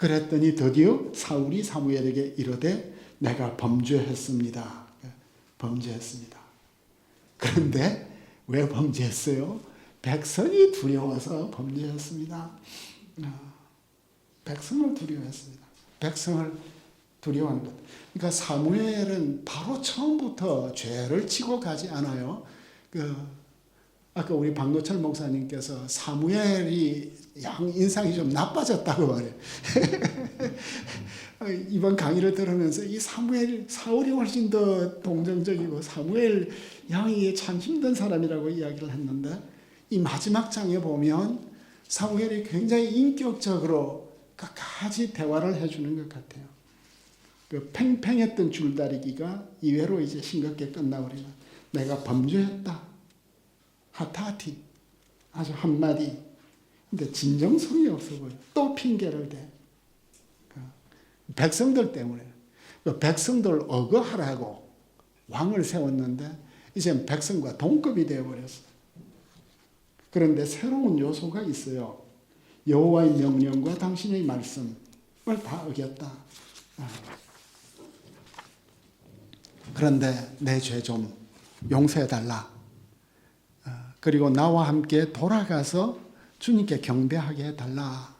그랬더니 드디어 사울이 사무엘에게 이르되 내가 범죄했습니다. 범죄했습니다. 그런데 왜 범죄했어요? 백성이 두려워서 범죄했습니다. 백성을 두려워했습니다. 백성을 두려워하는 것. 그러니까 사무엘은 바로 처음부터 죄를 지고 가지 않아요. 아까 우리 박노철 목사님께서 사무엘이 인상이 좀 나빠졌다고 말해요. 이번 강의를 들으면서 이 사울이 훨씬 더 동정적이고 사무엘 양이 참 힘든 사람이라고 이야기를 했는데 이 마지막 장에 보면 사무엘이 굉장히 인격적으로 끝까지 대화를 해주는 것 같아요. 그 팽팽했던 줄다리기가 이외로 이제 싱겁게 끝나버리면 내가 범죄했다. 하타티. 아주 한마디. 근데 진정성이 없어 보여. 또 핑계를 대. 백성들 때문에. 백성들 억어하라고 왕을 세웠는데 이제 백성과 동급이 되어버렸어. 그런데 새로운 요소가 있어요. 여호와의 명령과 당신의 말씀을 다 어겼다. 그런데 내 죄 좀 용서해달라. 그리고 나와 함께 돌아가서 주님께 경배하게 해달라.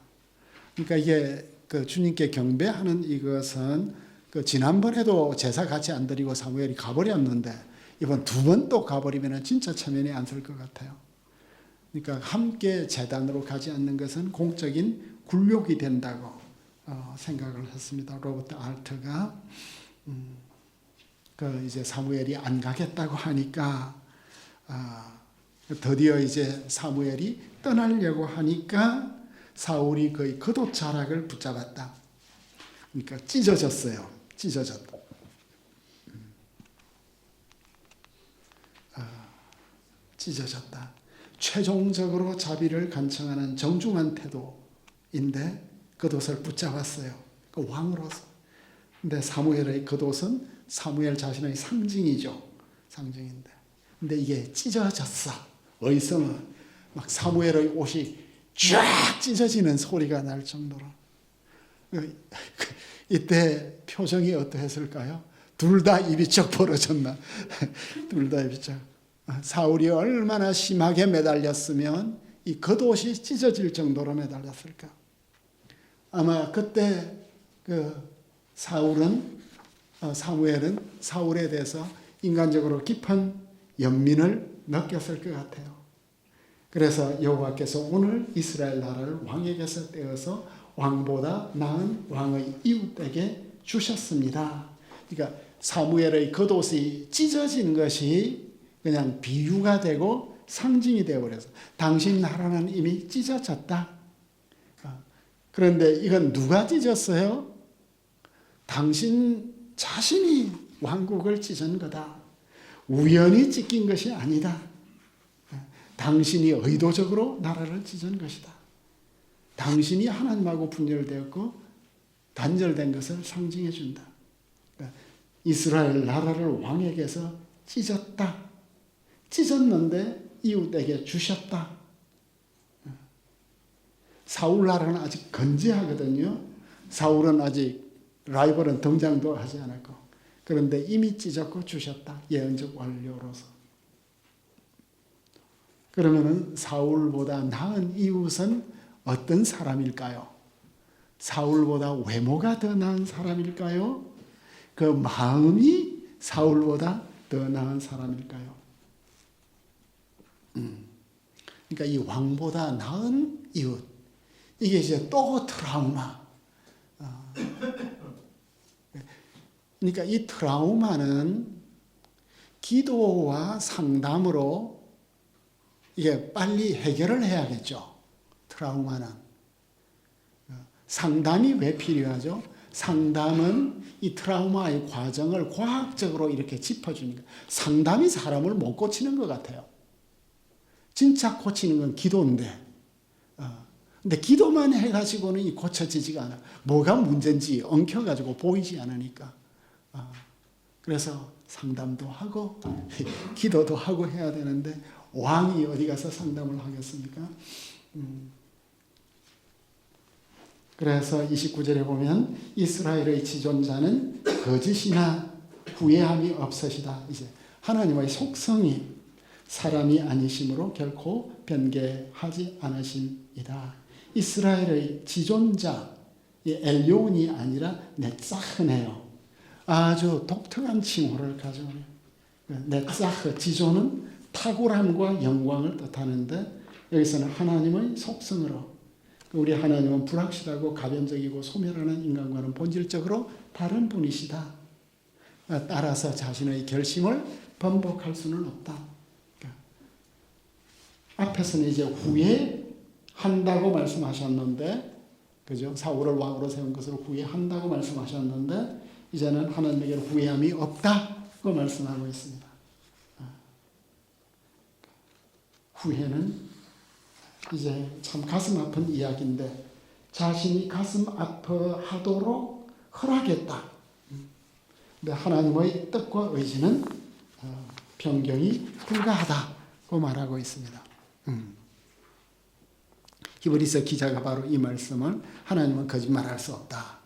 그러니까 이게 그 주님께 경배하는 이것은 그 지난번에도 제사 같이 안 드리고 사무엘이 가버렸는데 이번 두 번 또 가버리면 진짜 체면이 안 설 것 같아요. 그러니까 함께 제단으로 가지 않는 것은 공적인 굴욕이 된다고 생각을 했습니다. 로버트 알트가 이제 사무엘이 안 가겠다고 하니까 드디어 이제 사무엘이 떠나려고 하니까 사울이 거의 겉옷자락을 붙잡았다. 그러니까 찢어졌어요. 찢어졌다. 찢어졌다. 최종적으로 자비를 간청하는 정중한 태도인데 겉옷을 붙잡았어요. 그 왕으로서. 근데 사무엘의 겉옷은 사무엘 자신의 상징이죠. 상징인데. 근데 이게 찢어졌어. 의성은 막 사무엘의 옷이 쫙 찢어지는 소리가 날 정도로. 이때 표정이 어떠했을까요? 둘 다 입이 쩍 벌어졌나? 둘 다 입이 쩍. 사울이 얼마나 심하게 매달렸으면 이 겉옷이 찢어질 정도로 매달렸을까? 아마 그때 사무엘은 사울에 대해서 인간적으로 깊은 연민을 느꼈을 것 같아요. 그래서 여호와께서 오늘 이스라엘 나라를 왕에게서 떼어서 왕보다 나은 왕의 이웃에게 주셨습니다. 그러니까 사무엘의 겉옷이 찢어진 것이 그냥 비유가 되고 상징이 되어버려서 당신 나라는 이미 찢어졌다. 그런데 이건 누가 찢었어요? 당신 자신이 왕국을 찢은 거다. 우연히 찢긴 것이 아니다. 당신이 의도적으로 나라를 찢은 것이다. 당신이 하나님하고 분열되었고 단절된 것을 상징해 준다. 이스라엘 나라를 왕에게서 찢었다. 찢었는데 이웃에게 주셨다. 사울 나라는 아직 건재하거든요. 사울은 아직 라이벌은 등장도 하지 않았고 그런데 이미 찢었고 주셨다. 예언적 완료로서. 그러면 사울보다 나은 이웃은 어떤 사람일까요? 사울보다 외모가 더 나은 사람일까요? 그 마음이 사울보다 더 나은 사람일까요? 그러니까 이 왕보다 나은 이웃. 이게 이제 또 트라우마. 그러니까 이 트라우마는 기도와 상담으로 이게 빨리 해결을 해야겠죠. 트라우마는. 상담이 왜 필요하죠? 상담은 이 트라우마의 과정을 과학적으로 이렇게 짚어주니까 상담이 사람을 못 고치는 것 같아요. 진짜 고치는 건 기도인데 근데 기도만 해가지고는 고쳐지지가 않아. 뭐가 문제인지 엉켜가지고 보이지 않으니까. 그래서 상담도 하고 기도도 하고 해야 되는데 왕이 어디 가서 상담을 하겠습니까? 그래서 29절에 보면 이스라엘의 지존자는 거짓이나 후회함이 없으시다. 이제 하나님의 속성이 사람이 아니심으로 결코 변개하지 않으심이다. 이스라엘의 지존자, 엘요온이 아니라 네짜흐네요. 아주 독특한 칭호를 가져요. 네짜흐, 지존은 탁월함과 영광을 뜻하는데 여기서는 하나님의 속성으로, 우리 하나님은 불확실하고 가변적이고 소멸하는 인간과는 본질적으로 다른 분이시다. 따라서 자신의 결심을 번복할 수는 없다. 앞에서는 이제 후회한다고 말씀하셨는데, 그죠? 사울을 왕으로 세운 것을 후회한다고 말씀하셨는데, 이제는 하나님에게 후회함이 없다고 말씀하고 있습니다. 후회는 이제 참 가슴 아픈 이야기인데, 자신이 가슴 아파하도록 허락했다. 근데 하나님의 뜻과 의지는 변경이 불가하다고 말하고 있습니다. 히브리서 기자가 바로 이 말씀을 하나님은 거짓말할 수 없다.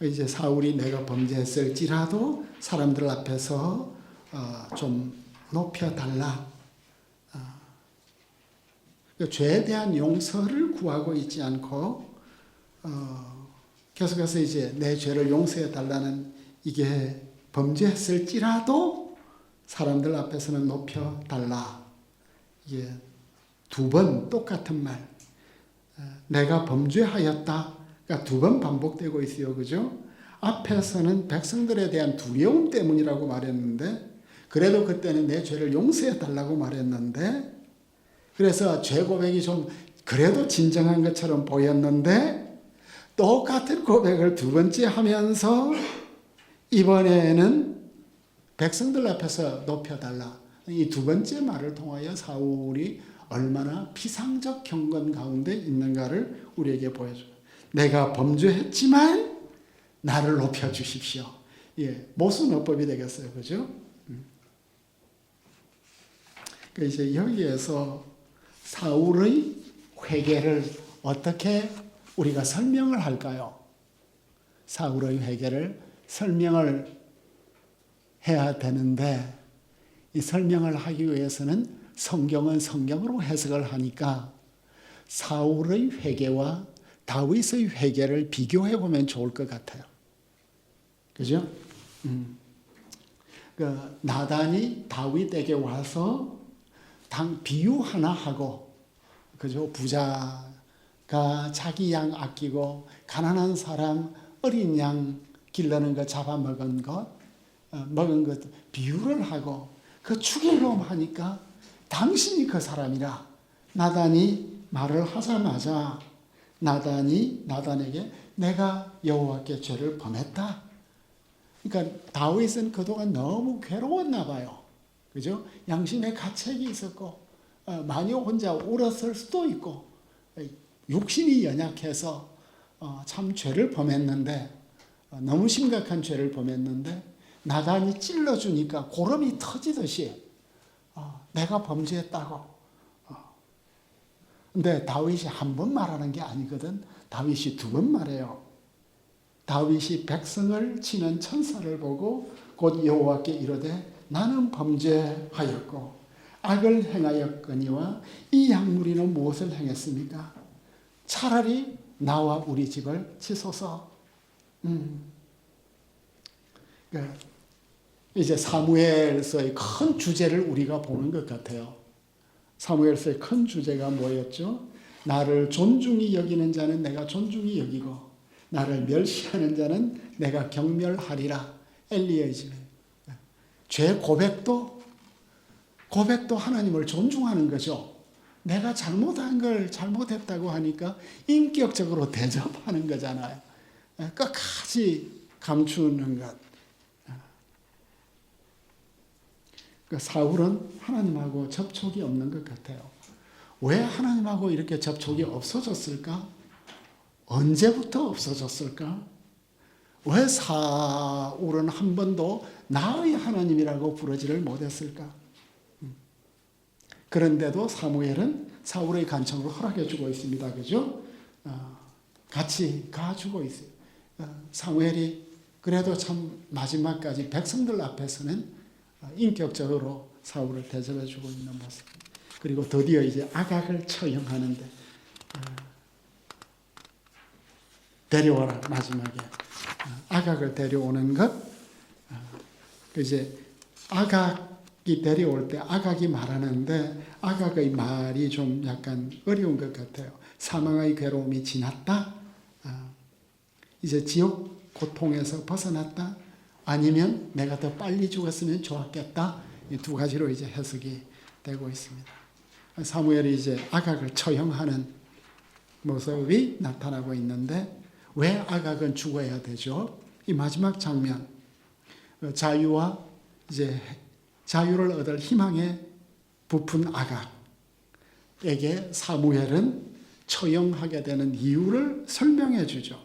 이제 사울이 내가 범죄했을지라도 사람들 앞에서 좀 높여달라. 죄에 대한 용서를 구하고 있지 않고 계속해서 이제 내 죄를 용서해 달라는, 이게 범죄했을지라도 사람들 앞에서는 높여달라. 이게 두 번 똑같은 말. 내가 범죄하였다가 두 번 반복되고 있어요. 그죠? 앞에서는 백성들에 대한 두려움 때문이라고 말했는데, 그래도 그때는 내 죄를 용서해 달라고 말했는데, 그래서 죄 고백이 좀 그래도 진정한 것처럼 보였는데, 똑같은 고백을 두 번째 하면서 이번에는 백성들 앞에서 높여달라. 이 두 번째 말을 통하여 사울이 얼마나 비상적 경건 가운데 있는가를 우리에게 보여줘요. 내가 범죄했지만 나를 높여주십시오. 예, 모순어법이 되겠어요. 그죠? 이제 여기에서 사울의 회개를 어떻게 우리가 설명을 할까요? 사울의 회개를 설명을 해야 되는데, 이 설명을 하기 위해서는 성경은 성경으로 해석을 하니까 사울의 회개와 다윗의 회개를 비교해 보면 좋을 것 같아요. 그죠? 나단이 다윗에게 와서 비유 하나 하고, 그죠? 부자가 자기 양 아끼고 가난한 사람 어린 양 길러는 거 잡아먹은 것, 먹은 것 비유를 하고 그 죽일 놈 하니까 당신이 그 사람이라 나단이 말을 하자마자 나단에게 내가 여호와께 죄를 범했다. 그러니까 다윗은 그동안 너무 괴로웠나 봐요. 그죠? 양심의 가책이 있었고 많이 혼자 울었을 수도 있고 육신이 연약해서 참 죄를 범했는데, 너무 심각한 죄를 범했는데 나단이 찔러주니까 고름이 터지듯이 내가 범죄했다고. 근데 다윗이 한 번 말하는 게 아니거든. 다윗이 두 번 말해요. 다윗이 백성을 치는 천사를 보고 곧 여호와께 이르되 나는 범죄하였고 악을 행하였거니와 이 약물이는 무엇을 행했습니까? 차라리 나와 우리 집을 치소서. 이제 사무엘서의 큰 주제를 우리가 보는 것 같아요. 사무엘서의 큰 주제가 뭐였죠? 나를 존중히 여기는 자는 내가 존중히 여기고 나를 멸시하는 자는 내가 경멸하리라. 엘리야의 집에. 죄 고백도 하나님을 존중하는 거죠. 내가 잘못한 걸 잘못했다고 하니까 인격적으로 대접하는 거잖아요. 끝까지 감추는 것. 사울은 하나님하고 접촉이 없는 것 같아요. 왜 하나님하고 이렇게 접촉이 없어졌을까? 언제부터 없어졌을까? 왜 사울은 한 번도 나의 하나님이라고 부르지를 못했을까? 그런데도 사무엘은 사울의 간청으로 허락해 주고 있습니다. 그죠? 같이 가주고 있어요. 사무엘이 그래도 참 마지막까지 백성들 앞에서는 인격적으로 사울을 대접해주고 있는 모습. 그리고 드디어 이제 아각을 처형하는데 데려와라 마지막에 아각을 데려오는 것. 이제 아각이 데려올 때 아각이 말하는데 아각의 말이 좀 약간 어려운 것 같아요. 사망의 괴로움이 지났다. 이제 지옥 고통에서 벗어났다. 아니면 내가 더 빨리 죽었으면 좋았겠다. 이 두 가지로 이제 해석이 되고 있습니다. 사무엘이 이제 아각을 처형하는 모습이 나타나고 있는데 왜 아각은 죽어야 되죠? 이 마지막 장면, 자유와 이제 자유를 얻을 희망에 부푼 아각에게 사무엘은 처형하게 되는 이유를 설명해 주죠.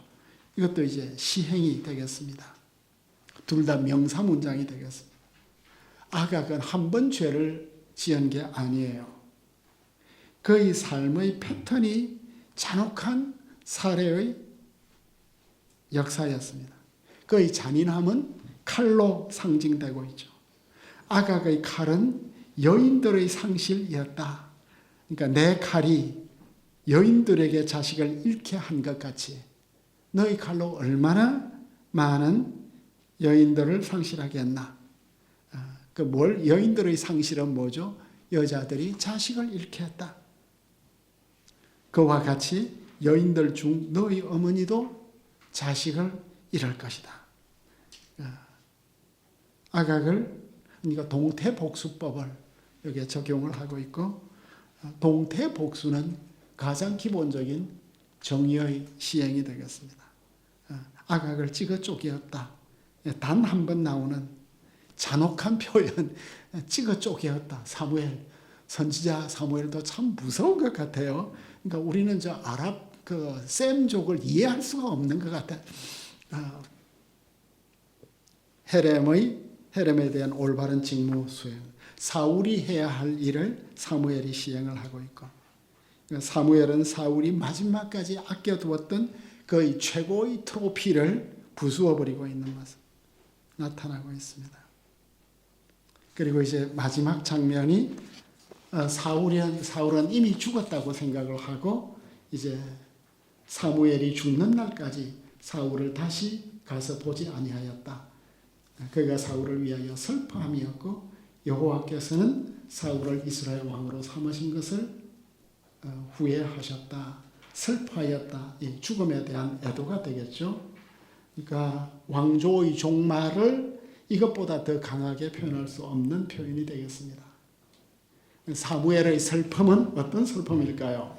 이것도 이제 시행이 되겠습니다. 둘 다 명사 문장이 되겠습니다. 아각은 한 번 죄를 지은 게 아니에요. 그의 삶의 패턴이 잔혹한 살해의 역사였습니다. 그의 잔인함은 칼로 상징되고 있죠. 아각의 칼은 여인들의 상실이었다. 그러니까 내 칼이 여인들에게 자식을 잃게 한 것 같이 너의 칼로 얼마나 많은 여인들을 상실하게 했나. 여인들의 상실은 뭐죠? 여자들이 자식을 잃게 했다. 그와 같이 여인들 중 너희 어머니도 자식을 잃을 것이다. 아각을 그러니까 동태복수법을 여기에 적용을 하고 있고 동태복수는 가장 기본적인 정의의 시행이 되겠습니다. 아각을 찍어 쪼개었다. 단 한 번 나오는 잔혹한 표현, 찍어 쪼개었다. 사무엘, 선지자 사무엘도 참 무서운 것 같아요. 그러니까 우리는 저 아랍 그 셈족을 이해할 수가 없는 것 같아. 헤렘에 대한 올바른 직무 수행, 사울이 해야 할 일을 사무엘이 시행을 하고 있고, 사무엘은 사울이 마지막까지 아껴두었던 그의 최고의 트로피를 부수어 버리고 있는 모습 나타나고 있습니다. 그리고 이제 마지막 장면이 사울은 이미 죽었다고 생각을 하고 이제 사무엘이 죽는 날까지 사울을 다시 가서 보지 아니하였다. 그가 사울을 위하여 슬퍼함이었고 여호와께서는 사울을 이스라엘 왕으로 삼으신 것을 후회하셨다. 슬퍼하였다. 이 죽음에 대한 애도가 되겠죠. 그러니까 왕조의 종말을 이것보다 더 강하게 표현할 수 없는 표현이 되겠습니다. 사무엘의 슬픔은 어떤 슬픔일까요?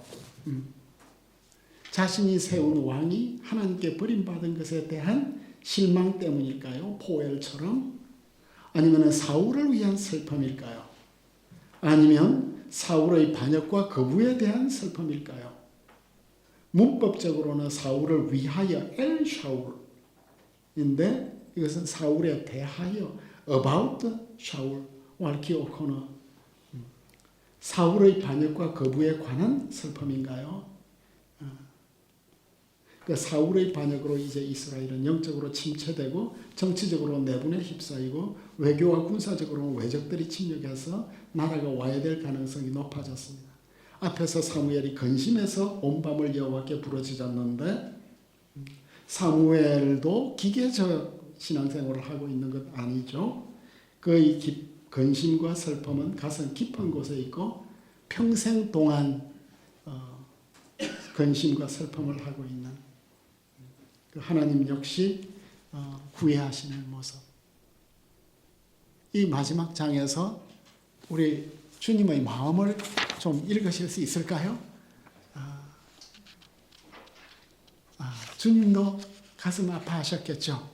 자신이 세운 왕이 하나님께 버림받은 것에 대한 실망 때문일까요? 포엘처럼? 아니면 사울을 위한 슬픔일까요? 아니면 사울의 반역과 거부에 대한 슬픔일까요? 문법적으로는 사울을 위하여 엘 샤울인데 이것은 사울에 대하여 about 샤울 왈키 오코너 사울의 반역과 거부에 관한 슬픔인가요? 그 사울의 반역으로 이제 이스라엘은 영적으로 침체되고 정치적으로 내분에 휩싸이고 외교와 군사적으로 외적들이 침략해서 나라가 와야 될 가능성이 높아졌습니다. 앞에서 사무엘이 근심해서 온 밤을 여호와께 부르짖었는데 사무엘도 기계적 신앙생활을 하고 있는 것 아니죠. 그의 근심과 슬픔은 가슴 깊은 곳에 있고 평생 동안 근심과 슬픔을 하고 있는 하나님 역시 후회하시는 모습. 이 마지막 장에서 우리 주님의 마음을 좀 읽으실 수 있을까요? 주님도 가슴 아파하셨겠죠.